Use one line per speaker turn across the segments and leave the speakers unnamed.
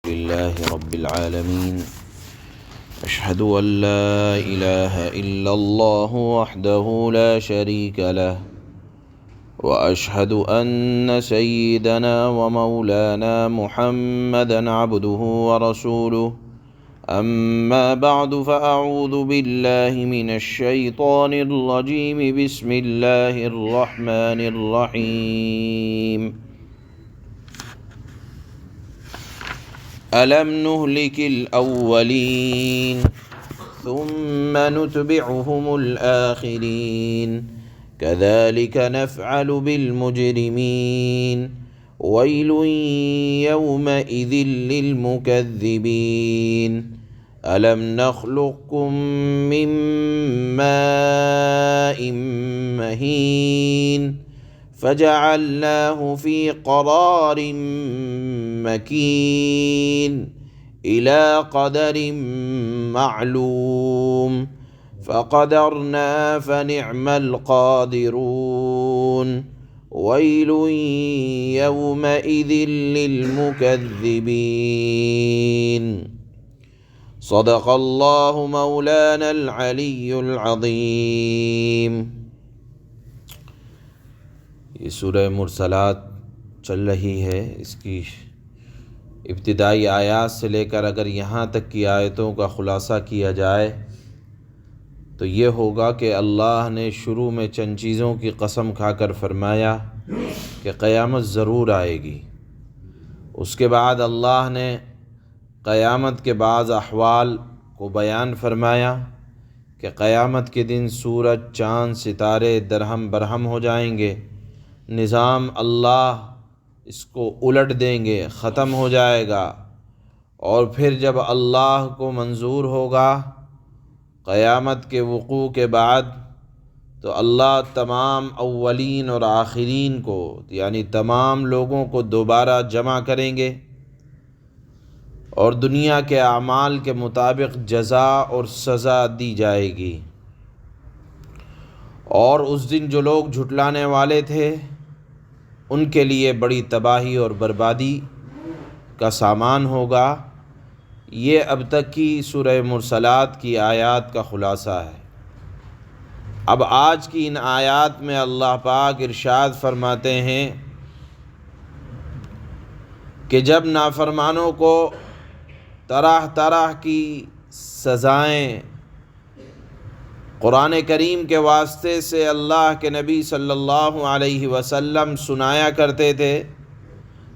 لله رب العالمين أشهد أن لا إله إلا الله وحده لا شريك له وأشهد أن سيدنا ومولانا محمدًا عبده ورسوله أما بعد فأعوذ بالله من الشيطان الرجيم بسم الله الرحمن الرحيم ألم نهلك الأولين ثم نتبعهم الآخرين كذلك نفعل بالمجرمين ويل يومئذ للمكذبين ألم نخلقكم من ماء مهين فجعلناه في قرار مكين إلى قدر معلوم فقدرنا فنعم القادرون ويل يومئذ للمكذبين صدق الله مولانا العلي العظيم۔ یہ سورہ مرسلات چل رہی ہے، اس کی ابتدائی آیات سے لے کر اگر یہاں تک کی آیتوں کا خلاصہ کیا جائے تو یہ ہوگا کہ اللہ نے شروع میں چند چیزوں کی قسم کھا کر فرمایا کہ قیامت ضرور آئے گی۔ اس کے بعد اللہ نے قیامت کے بعض احوال کو بیان فرمایا کہ قیامت کے دن سورج، چاند، ستارے درہم برہم ہو جائیں گے، نظام اللہ اس کو الٹ دیں گے، ختم ہو جائے گا، اور پھر جب اللہ کو منظور ہوگا قیامت کے وقوع کے بعد تو اللہ تمام اولین اور آخرین کو یعنی تمام لوگوں کو دوبارہ جمع کریں گے اور دنیا کے اعمال کے مطابق جزا اور سزا دی جائے گی۔ اور اس دن جو لوگ جھٹلانے والے تھے ان کے لیے بڑی تباہی اور بربادی کا سامان ہوگا۔ یہ اب تک کی سورہ مرسلات کی آیات کا خلاصہ ہے۔ اب آج کی ان آیات میں اللہ پاک ارشاد فرماتے ہیں کہ جب نافرمانوں کو طرح طرح کی سزائیں قرآن کریم کے واسطے سے اللہ کے نبی صلی اللہ علیہ وسلم سنایا کرتے تھے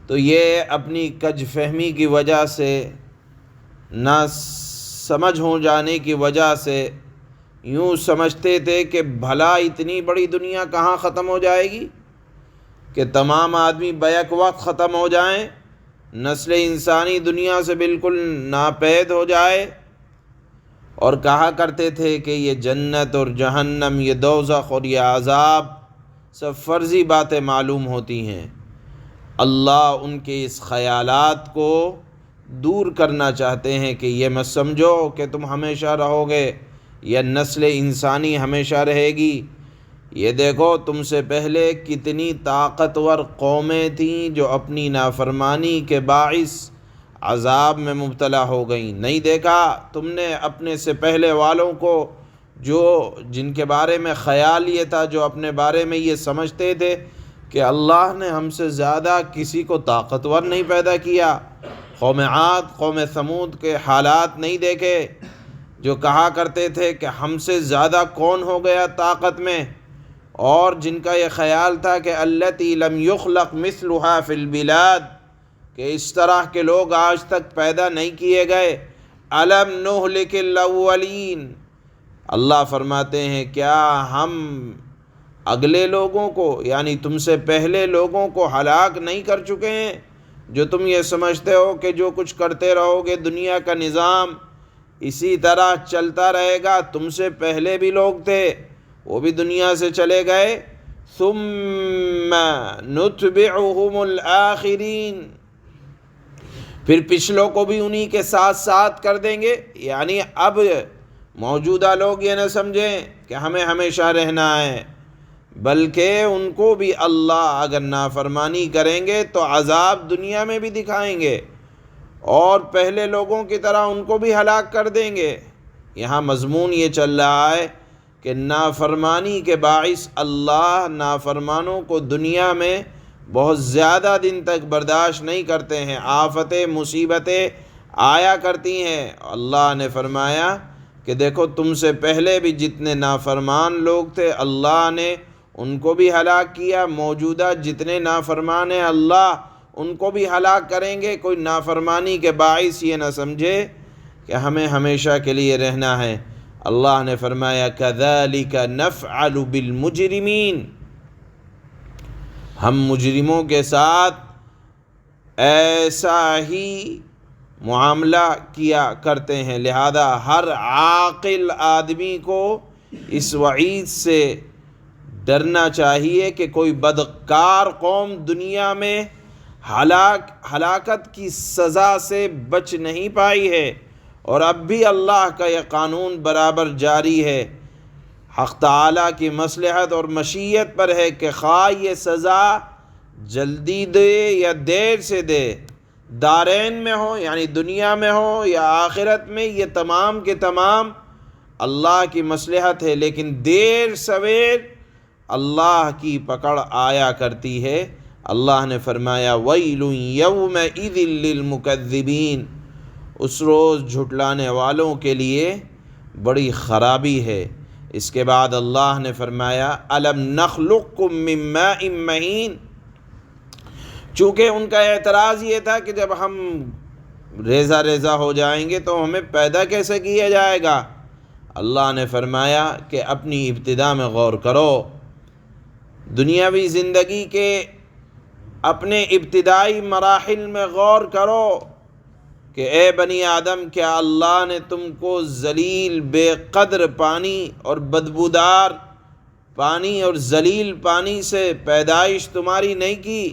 تو یہ اپنی کج فہمی کی وجہ سے، نہ سمجھ ہو جانے کی وجہ سے یوں سمجھتے تھے کہ بھلا اتنی بڑی دنیا کہاں ختم ہو جائے گی کہ تمام آدمی بیک وقت ختم ہو جائیں، نسل انسانی دنیا سے بالکل ناپید ہو جائے، اور کہا کرتے تھے کہ یہ جنت اور جہنم، یہ دوزخ اور یہ عذاب سب فرضی باتیں معلوم ہوتی ہیں۔ اللہ ان کے اس خیالات کو دور کرنا چاہتے ہیں کہ یہ مت سمجھو کہ تم ہمیشہ رہو گے یا نسل انسانی ہمیشہ رہے گی۔ یہ دیکھو تم سے پہلے کتنی طاقتور قومیں تھیں جو اپنی نافرمانی کے باعث عذاب میں مبتلا ہو گئیں۔ نہیں دیکھا تم نے اپنے سے پہلے والوں کو جن کے بارے میں خیال یہ تھا، جو اپنے بارے میں یہ سمجھتے تھے کہ اللہ نے ہم سے زیادہ کسی کو طاقتور نہیں پیدا کیا۔ قوم عاد، قوم ثمود کے حالات نہیں دیکھے جو کہا کرتے تھے کہ ہم سے زیادہ کون ہو گیا طاقت میں، اور جن کا یہ خیال تھا کہ التی لم یخلق مثلها فی البلاد، کہ اس طرح کے لوگ آج تک پیدا نہیں کیے گئے۔ الم نہلک الاولین، اللہ فرماتے ہیں کیا ہم اگلے لوگوں کو یعنی تم سے پہلے لوگوں کو ہلاک نہیں کر چکے ہیں؟ جو تم یہ سمجھتے ہو کہ جو کچھ کرتے رہو گے دنیا کا نظام اسی طرح چلتا رہے گا، تم سے پہلے بھی لوگ تھے وہ بھی دنیا سے چلے گئے۔ ثم نتبعهم الآخرین، پھر پچھلوں کو بھی انہی کے ساتھ ساتھ کر دیں گے۔ یعنی اب موجودہ لوگ یہ نہ سمجھیں کہ ہمیں ہمیشہ رہنا ہے، بلکہ ان کو بھی اللہ اگر نافرمانی کریں گے تو عذاب دنیا میں بھی دکھائیں گے، اور پہلے لوگوں کی طرح ان کو بھی ہلاک کر دیں گے۔ یہاں مضمون یہ چل رہا ہے کہ نافرمانی کے باعث اللہ نافرمانوں کو دنیا میں بہت زیادہ دن تک برداشت نہیں کرتے ہیں، آفتیں مصیبتیں آیا کرتی ہیں۔ اللہ نے فرمایا کہ دیکھو تم سے پہلے بھی جتنے نافرمان لوگ تھے اللہ نے ان کو بھی ہلاک کیا، موجودہ جتنے نافرمان ہیں اللہ ان کو بھی ہلاک کریں گے۔ کوئی نافرمانی کے باعث یہ نہ سمجھے کہ ہمیں ہمیشہ کے لیے رہنا ہے۔ اللہ نے فرمایا كَذَلِكَ نَفْعَلُ بِالْمُجْرِمِينَ، ہم مجرموں کے ساتھ ایسا ہی معاملہ کیا کرتے ہیں، لہذا ہر عاقل آدمی کو اس وعید سے ڈرنا چاہیے کہ کوئی بدکار قوم دنیا میں ہلاکت کی سزا سے بچ نہیں پائی ہے، اور اب بھی اللہ کا یہ قانون برابر جاری ہے۔ حق تعالیٰ کی مصلحت اور مشیت پر ہے کہ خواہ یہ سزا جلدی دے یا دیر سے دے، دارین میں ہو یعنی دنیا میں ہو یا آخرت میں، یہ تمام کے تمام اللہ کی مصلحت ہے، لیکن دیر سویر اللہ کی پکڑ آیا کرتی ہے۔ اللہ نے فرمایا وَيْلٌ يَوْمَئِذٍ لِّلْمُكَذِّبِينَ، اس روز جھٹلانے والوں کے لیے بڑی خرابی ہے۔ اس کے بعد اللہ نے فرمایا أَلَمْ نَخْلُقكُّم مِّن مَّاءٍ مَّهِينٍ، چونکہ ان کا اعتراض یہ تھا کہ جب ہم ریزہ ریزہ ہو جائیں گے تو ہمیں پیدا کیسے کیا جائے گا؟ اللہ نے فرمایا کہ اپنی ابتدا میں غور کرو، دنیاوی زندگی کے اپنے ابتدائی مراحل میں غور کرو کہ اے بنی آدم، کیا اللہ نے تم کو ذلیل بے قدر پانی اور بدبودار پانی اور ذلیل پانی سے پیدائش تمہاری نہیں کی؟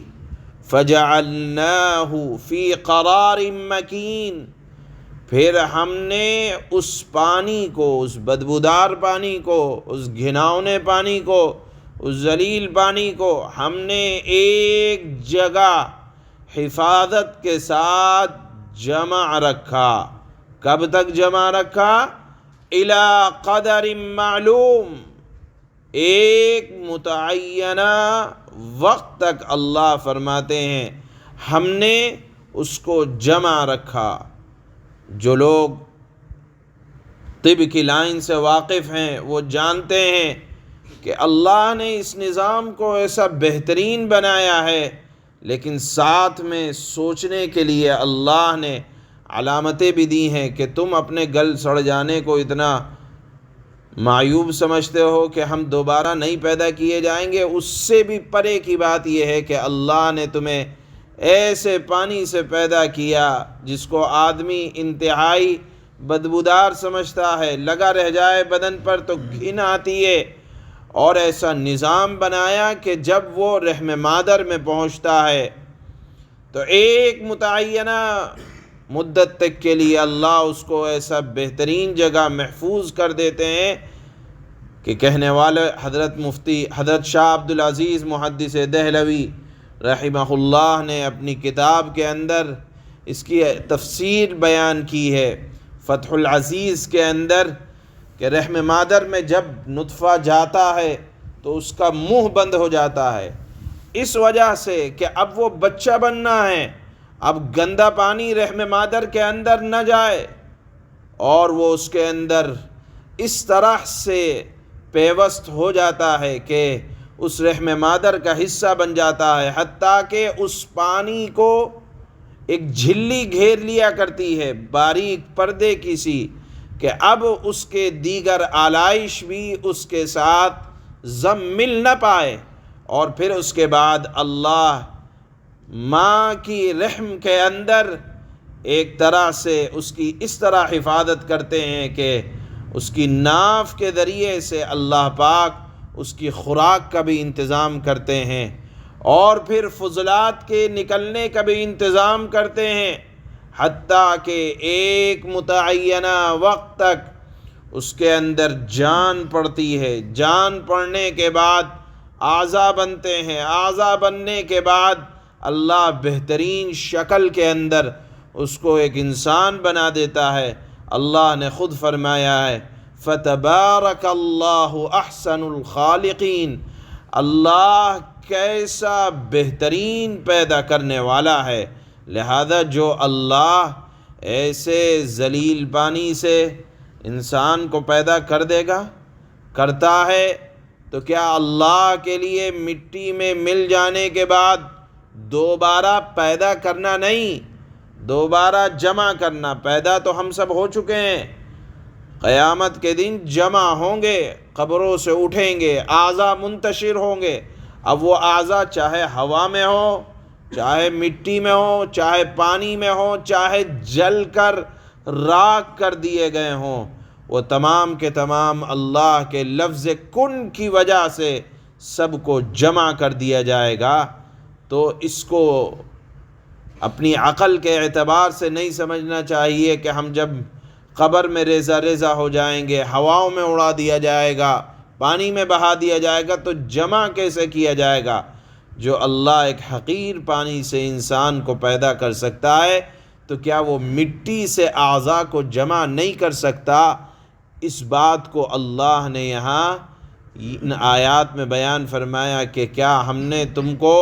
فَجَعَلْنَاهُ فِي قَرَارٍ مَّكِينٍ، پھر ہم نے اس پانی کو، اس بدبودار پانی کو، اس گھناؤنے پانی کو، اس ذلیل پانی کو ہم نے ایک جگہ حفاظت کے ساتھ جمع رکھا۔ کب تک جمع رکھا؟ اِلَىٰ قَدَرٍ معلوم، ایک متعینہ وقت تک اللہ فرماتے ہیں ہم نے اس کو جمع رکھا۔ جو لوگ طب کی لائن سے واقف ہیں وہ جانتے ہیں کہ اللہ نے اس نظام کو ایسا بہترین بنایا ہے، لیکن ساتھ میں سوچنے کے لیے اللہ نے علامتیں بھی دی ہیں کہ تم اپنے گل سڑ جانے کو اتنا معیوب سمجھتے ہو کہ ہم دوبارہ نہیں پیدا کیے جائیں گے، اس سے بھی پرے کی بات یہ ہے کہ اللہ نے تمہیں ایسے پانی سے پیدا کیا جس کو آدمی انتہائی بدبودار سمجھتا ہے، لگا رہ جائے بدن پر تو گھن آتی ہے، اور ایسا نظام بنایا کہ جب وہ رحم مادر میں پہنچتا ہے تو ایک متعینہ مدت تک کے لیے اللہ اس کو ایسا بہترین جگہ محفوظ کر دیتے ہیں کہ کہنے والے حضرت مفتی حضرت شاہ عبدالعزیز محدث دہلوی رحمہ اللہ نے اپنی کتاب کے اندر اس کی تفسیر بیان کی ہے فتح العزیز کے اندر، کہ رحم مادر میں جب نطفہ جاتا ہے تو اس کا منہ بند ہو جاتا ہے، اس وجہ سے کہ اب وہ بچہ بننا ہے، اب گندا پانی رحم مادر کے اندر نہ جائے، اور وہ اس کے اندر اس طرح سے پیوست ہو جاتا ہے کہ اس رحم مادر کا حصہ بن جاتا ہے، حتیٰ کہ اس پانی کو ایک جھلی گھیر لیا کرتی ہے باریک پردے کی سی، کہ اب اس کے دیگر آلائش بھی اس کے ساتھ ضم مل نہ پائے، اور پھر اس کے بعد اللہ ماں کی رحم کے اندر ایک طرح سے اس کی اس طرح حفاظت کرتے ہیں کہ اس کی ناف کے ذریعے سے اللہ پاک اس کی خوراک کا بھی انتظام کرتے ہیں، اور پھر فضلات کے نکلنے کا بھی انتظام کرتے ہیں، حتیٰ کہ ایک متعینہ وقت تک اس کے اندر جان پڑتی ہے، جان پڑنے کے بعد اعضاء بنتے ہیں، اعضاء بننے کے بعد اللہ بہترین شکل کے اندر اس کو ایک انسان بنا دیتا ہے۔ اللہ نے خود فرمایا ہے فَتَبَارَكَ اللَّهُ أَحْسَنُ الْخَالِقِينَ، اللہ کیسا بہترین پیدا کرنے والا ہے۔ لہذا جو اللہ ایسے ذلیل پانی سے انسان کو پیدا کر دے گا، کرتا ہے، تو کیا اللہ کے لیے مٹی میں مل جانے کے بعد دوبارہ پیدا کرنا نہیں، دوبارہ جمع کرنا؟ پیدا تو ہم سب ہو چکے ہیں، قیامت کے دن جمع ہوں گے، قبروں سے اٹھیں گے، اعضاء منتشر ہوں گے۔ اب وہ اعضاء چاہے ہوا میں ہو، چاہے مٹی میں ہو، چاہے پانی میں ہو، چاہے جل کر راکھ کر دیے گئے ہوں، وہ تمام کے تمام اللہ کے لفظ کن کی وجہ سے سب کو جمع کر دیا جائے گا۔ تو اس کو اپنی عقل کے اعتبار سے نہیں سمجھنا چاہیے کہ ہم جب قبر میں ریزہ ریزہ ہو جائیں گے، ہواؤں میں اڑا دیا جائے گا، پانی میں بہا دیا جائے گا، تو جمع کیسے کیا جائے گا؟ جو اللہ ایک حقیر پانی سے انسان کو پیدا کر سکتا ہے، تو کیا وہ مٹی سے اعضاء کو جمع نہیں کر سکتا؟ اس بات کو اللہ نے یہاں ان آیات میں بیان فرمایا کہ کیا ہم نے تم کو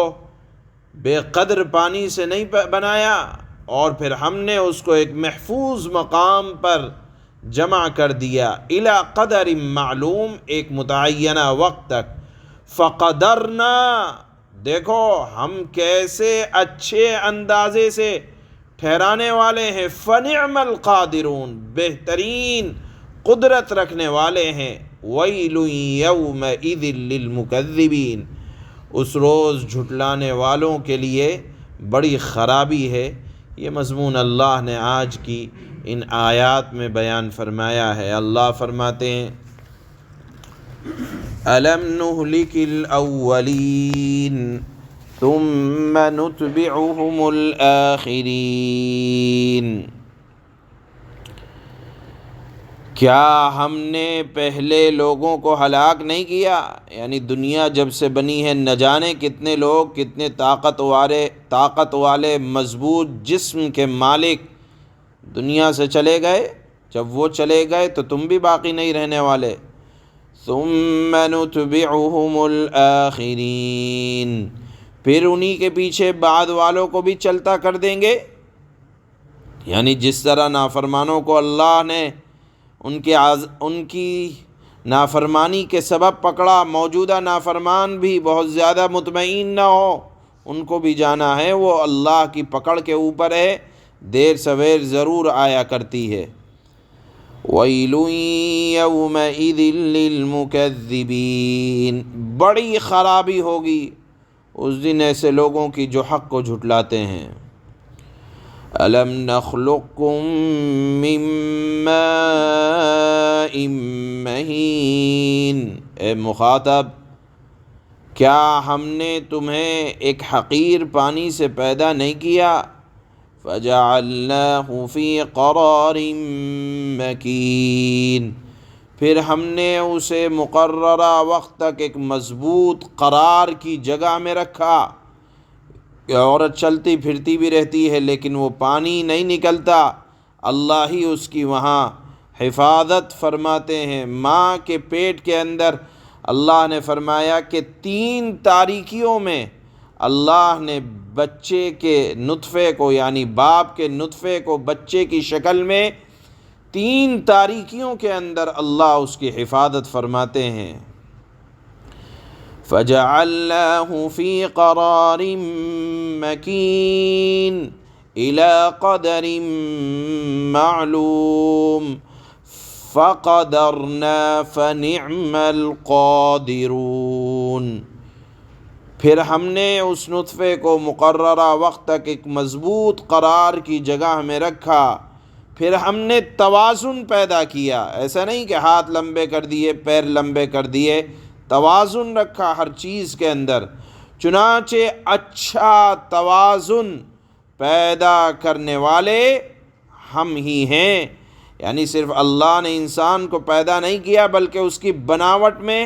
بے قدر پانی سے نہیں بنایا، اور پھر ہم نے اس کو ایک محفوظ مقام پر جمع کر دیا، الی قدر معلوم، ایک متعینہ وقت تک۔ فقدرنا، دیکھو ہم کیسے اچھے اندازے سے ٹھہرانے والے ہیں، فنعم القادرون، بہترین قدرت رکھنے والے ہیں۔ ویل یومئذ للمکذبین، اس روز جھٹلانے والوں کے لیے بڑی خرابی ہے۔ یہ مضمون اللہ نے آج کی ان آیات میں بیان فرمایا ہے۔ اللہ فرماتے ہیں أَلَمْ نُهْلِكِ الْأَوَّلِينَ ثُمَّ نُتْبِعُهُمُ الْآخِرِينَ، کیا ہم نے پہلے لوگوں کو ہلاک نہیں کیا؟ یعنی دنیا جب سے بنی ہے نہ جانے کتنے لوگ، کتنے طاقت والے مضبوط جسم کے مالک دنیا سے چلے گئے۔ جب وہ چلے گئے تو تم بھی باقی نہیں رہنے والے۔ ثم نتبعهم الآخرین، پھر انہی کے پیچھے بعد والوں کو بھی چلتا کر دیں گے۔ یعنی جس طرح نافرمانوں کو اللہ نے ان کی نافرمانی کے سبب پکڑا، موجودہ نافرمان بھی بہت زیادہ مطمئن نہ ہو، ان کو بھی جانا ہے وہ اللہ کی پکڑ کے اوپر ہے، دیر سویر ضرور آیا کرتی ہے۔ وَيْلٌ يَوْمَئِذٍ لِّلْمُكَذِّبِينَ، بڑی خرابی ہوگی اس دن ایسے لوگوں کی جو حق کو جھٹلاتے ہیں۔ أَلَمْ نَخْلُقكُّم مِّن مَّاءٍ مَّهِينٍ، اے مخاطب، کیا ہم نے تمہیں ایک حقیر پانی سے پیدا نہیں کیا؟ فَجَعَلْنَاهُ فِي قَرَارٍ مَّكِينٍ، پھر ہم نے اسے مقررہ وقت تک ایک مضبوط قرار کی جگہ میں رکھا۔ عورت چلتی پھرتی بھی رہتی ہے لیکن وہ پانی نہیں نکلتا، اللہ ہی اس کی وہاں حفاظت فرماتے ہیں۔ ماں کے پیٹ کے اندر اللہ نے فرمایا کہ 3 تاریکیوں میں اللہ نے بچے کے نطفے کو، یعنی باپ کے نطفے کو بچے کی شکل میں 3 تاریکیوں کے اندر اللہ اس کی حفاظت فرماتے ہیں۔ فَجَعَلْنَاهُ فِي قَرَارٍ مَّكِينٍ إِلَى قَدَرٍ مَّعْلُومٍ فَقَدَرْنَا فَنِعْمَ الْقَادِرُونَ، پھر ہم نے اس نطفے کو مقررہ وقت تک ایک مضبوط قرار کی جگہ میں رکھا، پھر ہم نے توازن پیدا کیا۔ ایسا نہیں کہ ہاتھ لمبے کر دیے، پیر لمبے کر دیے، توازن رکھا ہر چیز کے اندر۔ چنانچہ اچھا توازن پیدا کرنے والے ہم ہی ہیں۔ یعنی صرف اللہ نے انسان کو پیدا نہیں کیا بلکہ اس کی بناوٹ میں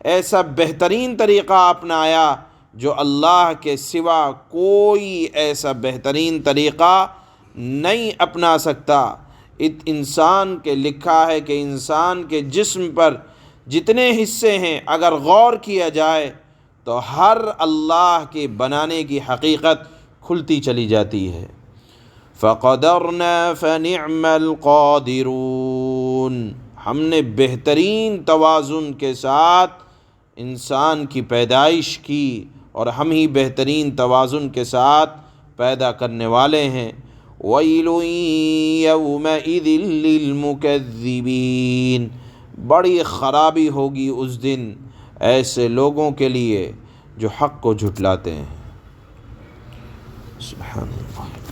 ایسا بہترین طریقہ اپنایا جو اللہ کے سوا کوئی ایسا بہترین طریقہ نہیں اپنا سکتا۔ انسان کے لکھا ہے کہ انسان کے جسم پر جتنے حصے ہیں اگر غور کیا جائے تو ہر اللہ کے بنانے کی حقیقت کھلتی چلی جاتی ہے۔ فَقَدَرْنَا فَنِعْمَ الْقَادِرُونَ، ہم نے بہترین توازن کے ساتھ انسان کی پیدائش کی اور ہم ہی بہترین توازن کے ساتھ پیدا کرنے والے ہیں۔ وَيْلٌ يَوْمَئِذٍ لِّلْمُكَذِّبِينَ، بڑی خرابی ہوگی اس دن ایسے لوگوں کے لیے جو حق کو جھٹلاتے ہیں۔ سبحان اللہ۔